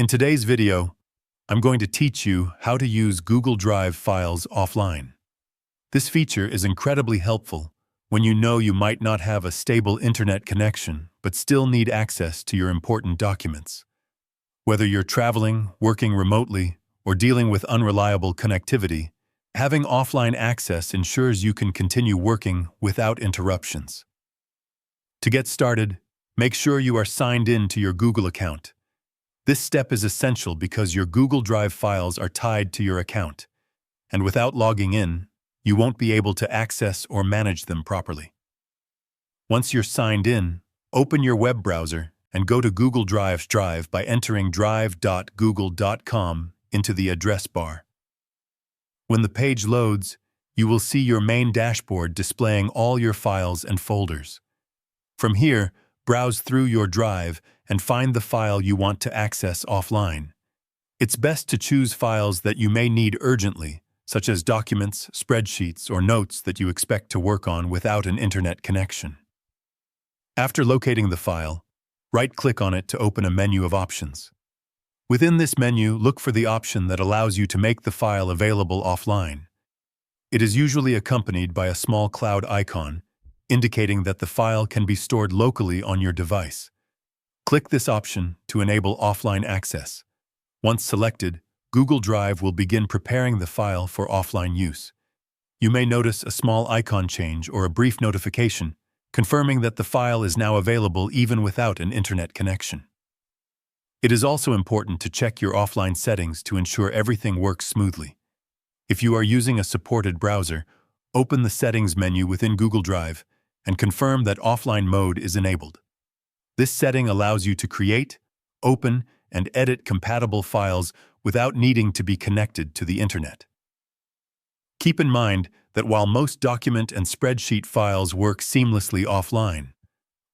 In today's video, I'm going to teach you how to use Google Drive files offline. This feature is incredibly helpful when you know you might not have a stable internet connection but still need access to your important documents. Whether you're traveling, working remotely, or dealing with unreliable connectivity, having offline access ensures you can continue working without interruptions. To get started, make sure you are signed in to your Google account. This step is essential because your Google Drive files are tied to your account, and without logging in, you won't be able to access or manage them properly. Once you're signed in, open your web browser and go to Google Drive's Drive by entering drive.google.com into the address bar. When the page loads, you will see your main dashboard displaying all your files and folders. From here, browse through your Drive and find the file you want to access offline. It's best to choose files that you may need urgently, such as documents, spreadsheets, or notes that you expect to work on without an internet connection. After locating the file, right-click on it to open a menu of options. Within this menu, look for the option that allows you to make the file available offline. It is usually accompanied by a small cloud icon, indicating that the file can be stored locally on your device. Click this option to enable offline access. Once selected, Google Drive will begin preparing the file for offline use. You may notice a small icon change or a brief notification, confirming that the file is now available even without an internet connection. It is also important to check your offline settings to ensure everything works smoothly. If you are using a supported browser, open the Settings menu within Google Drive and confirm that offline mode is enabled. This setting allows you to create, open, and edit compatible files without needing to be connected to the internet. Keep in mind that while most document and spreadsheet files work seamlessly offline,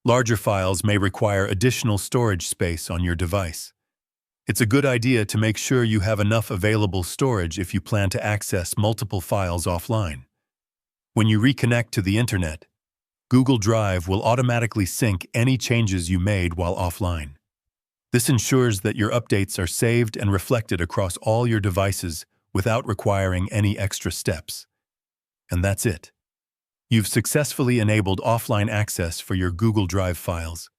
larger files may require additional storage space on your device. It's a good idea to make sure you have enough available storage if you plan to access multiple files offline. When you reconnect to the internet, Google Drive will automatically sync any changes you made while offline. This ensures that your updates are saved and reflected across all your devices without requiring any extra steps. And that's it. You've successfully enabled offline access for your Google Drive files,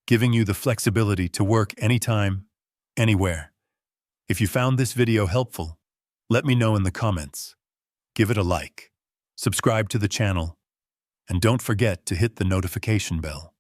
giving you the flexibility to work anytime, anywhere. If you found this video helpful, let me know in the comments. Give it a like, subscribe to the channel, and don't forget to hit the notification bell.